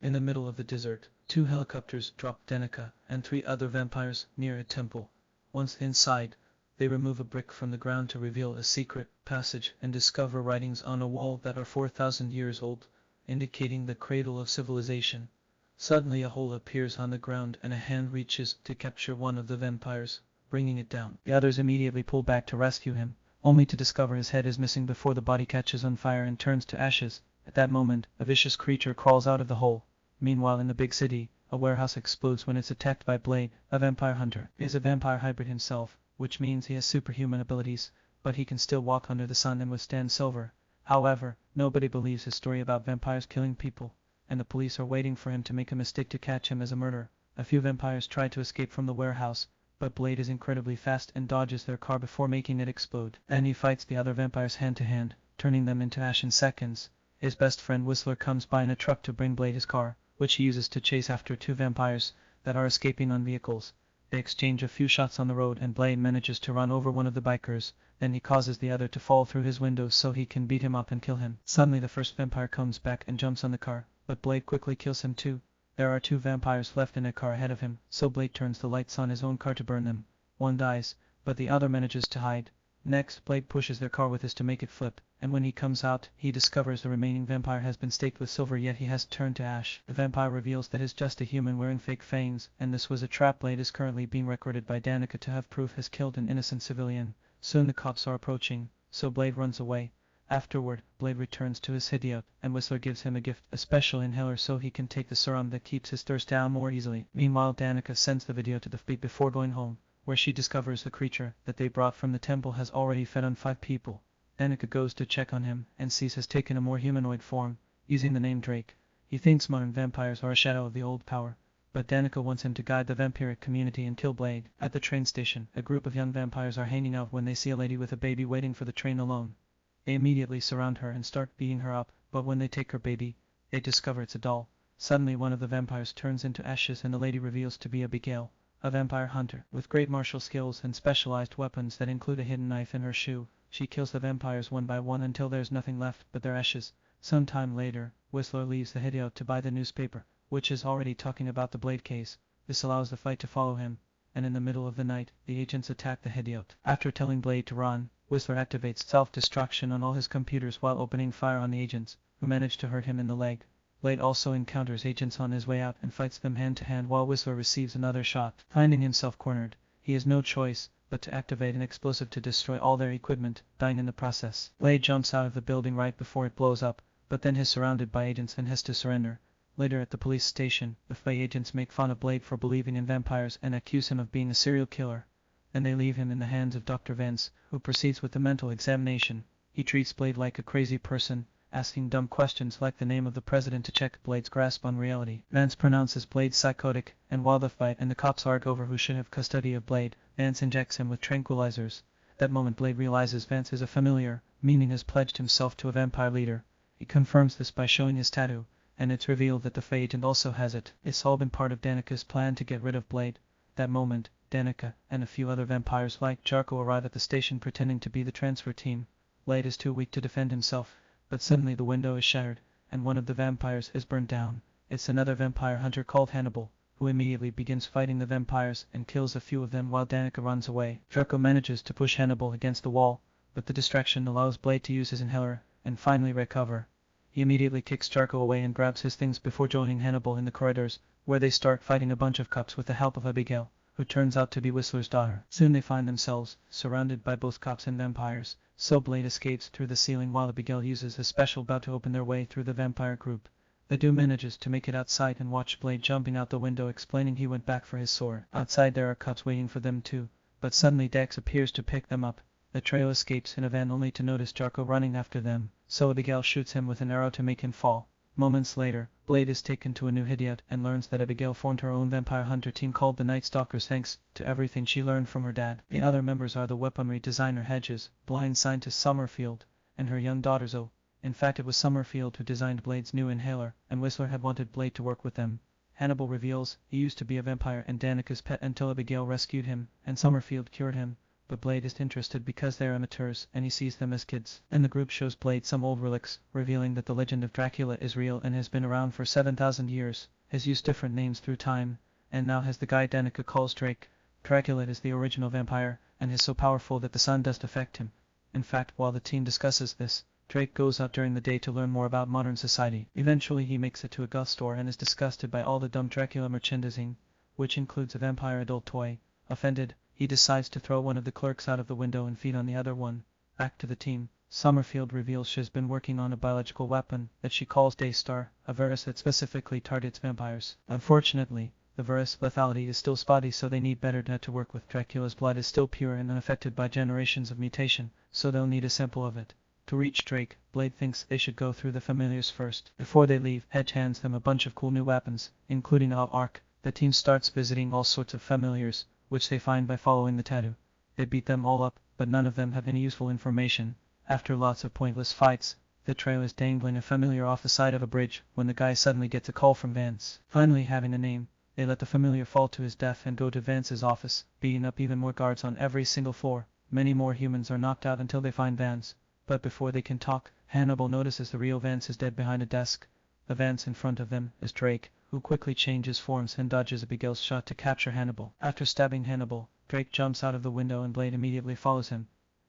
In the middle of the desert, 2 helicopters drop Danica and 3 other vampires near a temple. Once inside, they remove a brick from the ground to reveal a secret passage and discover writings on a wall that are 4,000 years old, indicating the cradle of civilization. Suddenly a hole appears on the ground and a hand reaches to capture one of the vampires, bringing it down. The others immediately pull back to rescue him, only to discover his head is missing before the body catches on fire and turns to ashes. At that moment, a vicious creature crawls out of the hole. Meanwhile in the big city, a warehouse explodes when it's attacked by Blade, a vampire hunter. He is a vampire hybrid himself, which means he has superhuman abilities, but he can still walk under the sun and withstand silver. However, nobody believes his story about vampires killing people, and the police are waiting for him to make a mistake to catch him as a murderer. A few vampires try to escape from the warehouse, but Blade is incredibly fast and dodges their car before making it explode. Then he fights the other vampires hand to hand, turning them into ash in seconds. His best friend Whistler comes by in a truck to bring Blade his car, which he uses to chase after 2 vampires that are escaping on vehicles. They exchange a few shots on the road and Blade manages to run over one of the bikers, then he causes the other to fall through his window so he can beat him up and kill him. Suddenly the first vampire comes back and jumps on the car, but Blade quickly kills him too. There are 2 vampires left in a car ahead of him, so Blade turns the lights on his own car to burn them. One dies, but the other manages to hide. Next, Blade pushes their car with his to make it flip, and when he comes out, he discovers the remaining vampire has been staked with silver yet he has turned to ash. The vampire reveals that he's just a human wearing fake fangs, and this was a trap. Blade is currently being recorded by Danica to have proof has killed an innocent civilian. Soon the cops are approaching, so Blade runs away. Afterward, Blade returns to his hideout, and Whistler gives him a gift, a special inhaler so he can take the serum that keeps his thirst down more easily. Meanwhile Danica sends the video to the fleet before going home, where she discovers the creature that they brought from the temple has already fed on 5 people. Danica goes to check on him and sees has taken a more humanoid form, using the name Drake. He thinks modern vampires are a shadow of the old power, but Danica wants him to guide the vampiric community and kill Blade. At the train station, a group of young vampires are hanging out when they see a lady with a baby waiting for the train alone. They immediately surround her and start beating her up, but when they take her baby, they discover it's a doll. Suddenly one of the vampires turns into ashes and the lady reveals to be Abigail, a vampire hunter. With great martial skills and specialized weapons that include a hidden knife in her shoe, she kills the vampires one by one until there's nothing left but their ashes. Some time later, Whistler leaves the hideout to buy the newspaper, which is already talking about the Blade case. This allows the fight to follow him, and in the middle of the night, the agents attack the hideout. After telling Blade to run, Whistler activates self-destruction on all his computers while opening fire on the agents, who manage to hurt him in the leg. Blade also encounters agents on his way out and fights them hand to hand while Whistler receives another shot. Finding himself cornered, he has no choice but to activate an explosive to destroy all their equipment, dying in the process. Blade jumps out of the building right before it blows up, but then is surrounded by agents and has to surrender. Later at the police station, the Fae agents make fun of Blade for believing in vampires and accuse him of being a serial killer. Then they leave him in the hands of Dr. Vance, who proceeds with the mental examination. He treats Blade like a crazy person, asking dumb questions like the name of the president to check Blade's grasp on reality. Vance pronounces Blade psychotic, and while the fight and the cops argue over who should have custody of Blade, Vance injects him with tranquilizers. At that moment Blade realizes Vance is a familiar, meaning has pledged himself to a vampire leader. He confirms this by showing his tattoo, and it's revealed that the Fae agent also has it. It's all been part of Danica's plan to get rid of Blade. At that moment, Danica and a few other vampires like Jarko arrive at the station pretending to be the transfer team. Blade is too weak to defend himself, but suddenly the window is shattered, and one of the vampires is burned down. It's another vampire hunter called Hannibal, who immediately begins fighting the vampires and kills a few of them while Danica runs away. Jarko manages to push Hannibal against the wall, but the distraction allows Blade to use his inhaler and finally recover. He immediately kicks Jarko away and grabs his things before joining Hannibal in the corridors, where they start fighting a bunch of cops with the help of Abigail, who turns out to be Whistler's daughter. Soon they find themselves surrounded by both cops and vampires, so Blade escapes through the ceiling while Abigail uses a special bow to open their way through the vampire group. The dude manages to make it outside and watch Blade jumping out the window explaining he went back for his sword. Outside there are cops waiting for them too, but suddenly Dex appears to pick them up. The trio escapes in a van only to notice Jarko running after them, so Abigail shoots him with an arrow to make him fall. Moments later, Blade is taken to a new hideout and learns that Abigail formed her own vampire hunter team called the Nightstalkers thanks to everything she learned from her dad. The other members are the weaponry designer Hedges, blind scientist Summerfield, and her young daughter Zoe. In fact, it was Summerfield who designed Blade's new inhaler, and Whistler had wanted Blade to work with them. Hannibal reveals he used to be a vampire and Danica's pet until Abigail rescued him, and Summerfield cured him, but Blade is interested because they're amateurs and he sees them as kids. And the group shows Blade some old relics, revealing that the legend of Dracula is real and has been around for 7,000 years, has used different names through time, and now has the guy Danica calls Drake. Dracula is the original vampire, and is so powerful that the sun doesn't affect him. In fact, while the team discusses this, Drake goes out during the day to learn more about modern society. Eventually he makes it to a goth store and is disgusted by all the dumb Dracula merchandising, which includes a vampire adult toy. Offended, he decides to throw one of the clerks out of the window and feed on the other one. Back to the team, Summerfield reveals she's been working on a biological weapon that she calls Daystar, a virus that specifically targets vampires. Unfortunately, the virus lethality is still spotty, so they need better data to work with. Dracula's blood is still pure and unaffected by generations of mutation, so they'll need a sample of it. To reach Drake, Blade thinks they should go through the familiars first. Before they leave, Hedge hands them a bunch of cool new weapons, including a arc. The team starts visiting all sorts of familiars, which they find by following the tattoo. They beat them all up, but none of them have any useful information. After lots of pointless fights, the trio is dangling a familiar off the side of a bridge when the guy suddenly gets a call from Vance. Finally having a name, they let the familiar fall to his death and go to Vance's office, beating up even more guards on every single floor. Many more humans are knocked out until they find Vance. But before they can talk, Hannibal notices the real Vance is dead behind a desk. The Vance in front of them is Drake, who quickly changes forms and dodges Abigail's shot to capture Hannibal. After stabbing Hannibal, Drake jumps out of the window and Blade immediately follows him.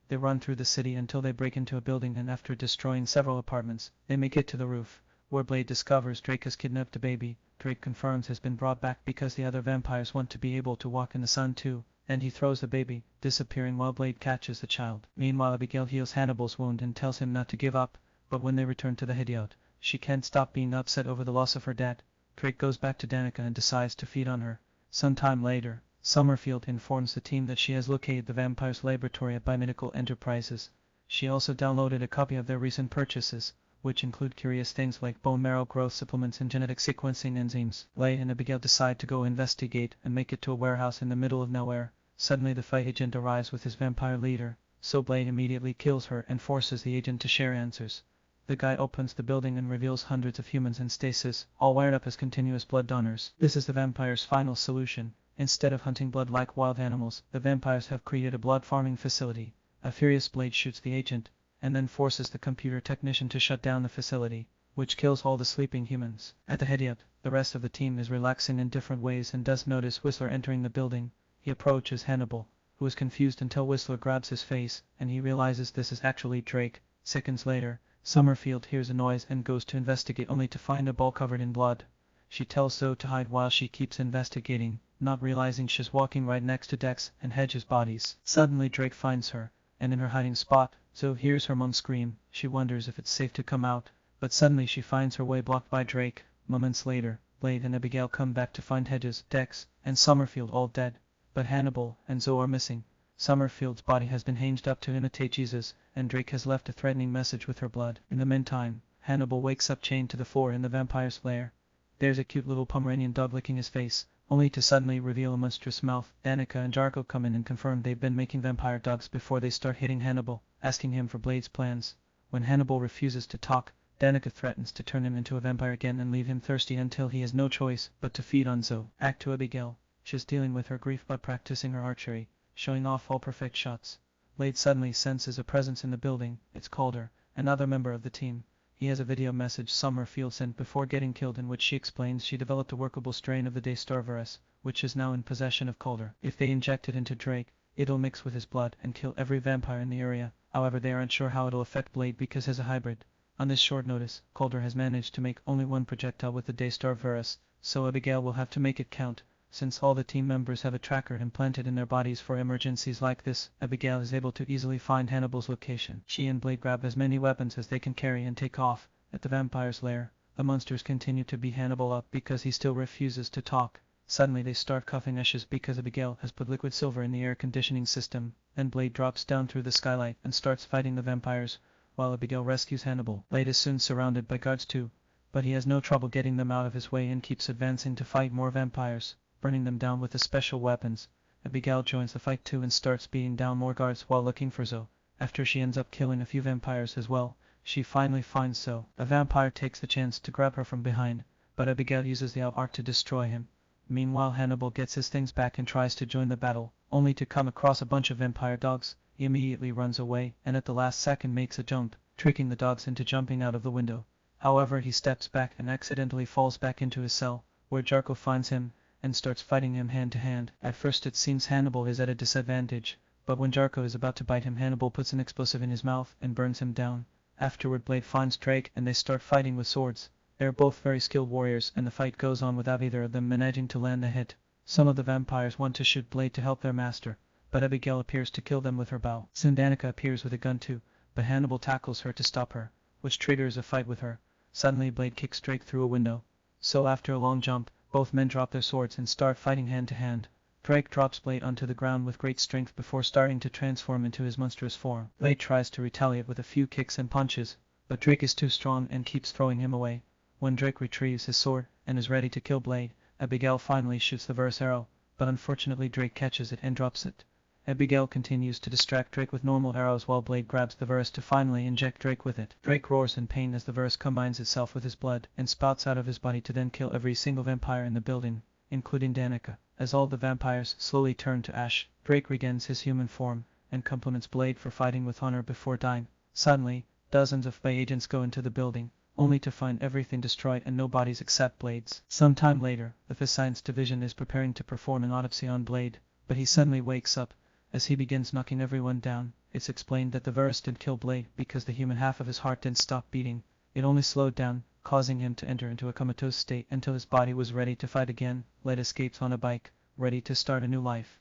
They run through the city until they break into a building, and after destroying several apartments, they make it to the roof, where Blade discovers Drake has kidnapped a baby. Drake confirms has been brought back because the other vampires want to be able to walk in the sun too, and he throws the baby, disappearing while Blade catches the child. Meanwhile, Abigail heals Hannibal's wound and tells him not to give up, but when they return to the hideout, she can't stop being upset over the loss of her dad. Drake goes back to Danica and decides to feed on her. Sometime later, Summerfield informs the team that she has located the vampire's laboratory at Biomedical Enterprises. She also downloaded a copy of their recent purchases, which include curious things like bone marrow growth supplements and genetic sequencing enzymes. Blade and Abigail decide to go investigate and make it to a warehouse in the middle of nowhere. Suddenly the fight agent arrives with his vampire leader, so Blade immediately kills her and forces the agent to share answers. The guy opens the building and reveals hundreds of humans in stasis, all wired up as continuous blood donors. This is the vampire's final solution. Instead of hunting blood like wild animals, the vampires have created a blood farming facility. A furious Blade shoots the agent, and then forces the computer technician to shut down the facility, which kills all the sleeping humans. At the hideout, the rest of the team is relaxing in different ways and does notice Whistler entering the building. He approaches Hannibal, who is confused until Whistler grabs his face, and he realizes this is actually Drake. Seconds later, Summerfield hears a noise and goes to investigate, only to find a ball covered in blood. She tells Zoe to hide while she keeps investigating, not realizing she's walking right next to Dex and Hedge's bodies. Suddenly Drake finds her, and in her hiding spot, Zoe hears her mom scream. She wonders if it's safe to come out, but suddenly she finds her way blocked by Drake. Moments later, Blade and Abigail come back to find Hedges, Dex, and Summerfield all dead, but Hannibal and Zoe are missing. Summerfield's body has been hinged up to imitate Jesus, and Drake has left a threatening message with her blood. In the meantime, Hannibal wakes up chained to the floor in the vampire's lair. There's a cute little Pomeranian dog licking his face, only to suddenly reveal a monstrous mouth. Danica and Jarko come in and confirm they've been making vampire dogs before they start hitting Hannibal, asking him for Blade's plans. When Hannibal refuses to talk, Danica threatens to turn him into a vampire again and leave him thirsty until he has no choice but to feed on Zoe. Act to Abigail. She's dealing with her grief by practicing her archery, showing off all perfect shots. Blade suddenly senses a presence in the building. It's Calder, another member of the team. He has a video message Summerfield sent before getting killed, in which she explains she developed a workable strain of the Daystar virus, which is now in possession of Calder. If they inject it into Drake, it'll mix with his blood and kill every vampire in the area. However, they aren't sure how it'll affect Blade because he's a hybrid. On this short notice, Calder has managed to make only one projectile with the Daystar virus, so Abigail will have to make it count. Since all the team members have a tracker implanted in their bodies for emergencies like this, Abigail is able to easily find Hannibal's location. She and Blade grab as many weapons as they can carry and take off. At the vampire's lair, the monsters continue to beat Hannibal up because he still refuses to talk. Suddenly they start coughing ashes because Abigail has put liquid silver in the air conditioning system, and Blade drops down through the skylight and starts fighting the vampires, while Abigail rescues Hannibal. Blade is soon surrounded by guards too, but he has no trouble getting them out of his way and keeps advancing to fight more vampires, burning them down with his special weapons. Abigail joins the fight too and starts beating down more guards while looking for Zoe. After she ends up killing a few vampires as well, she finally finds Zoe. A vampire takes the chance to grab her from behind, but Abigail uses the arc to destroy him. Meanwhile Hannibal gets his things back and tries to join the battle, only to come across a bunch of vampire dogs. He immediately runs away and at the last second makes a jump, tricking the dogs into jumping out of the window. However, he steps back and accidentally falls back into his cell, where Dracula finds him and starts fighting him hand to hand. At first it seems Hannibal is at a disadvantage, but when Dracula is about to bite him, Hannibal puts an explosive in his mouth and burns him down. Afterward Blade finds Drake and they start fighting with swords. They are both very skilled warriors and the fight goes on without either of them managing to land a hit. Some of the vampires want to shoot Blade to help their master, but Abigail appears to kill them with her bow. Soon Danica appears with a gun too, but Hannibal tackles her to stop her, which triggers a fight with her. Suddenly Blade kicks Drake through a window. So after a long jump, both men drop their swords and start fighting hand to hand. Drake drops Blade onto the ground with great strength before starting to transform into his monstrous form. Blade tries to retaliate with a few kicks and punches, but Drake is too strong and keeps throwing him away. When Drake retrieves his sword and is ready to kill Blade, Abigail finally shoots the verse arrow, but unfortunately Drake catches it and drops it. Abigail continues to distract Drake with normal arrows while Blade grabs the verse to finally inject Drake with it. Drake roars in pain as the verse combines itself with his blood and spouts out of his body to then kill every single vampire in the building, including Danica. As all the vampires slowly turn to ash, Drake regains his human form and compliments Blade for fighting with honor before dying. Suddenly, dozens of Bay agents go into the building, only to find everything destroyed and no bodies except Blade's. Sometime later, the Science Division is preparing to perform an autopsy on Blade, but he suddenly wakes up. As he begins knocking everyone down, it's explained that the virus didn't kill Blade because the human half of his heart didn't stop beating. It only slowed down, causing him to enter into a comatose state until his body was ready to fight again. Blade escapes on a bike, ready to start a new life.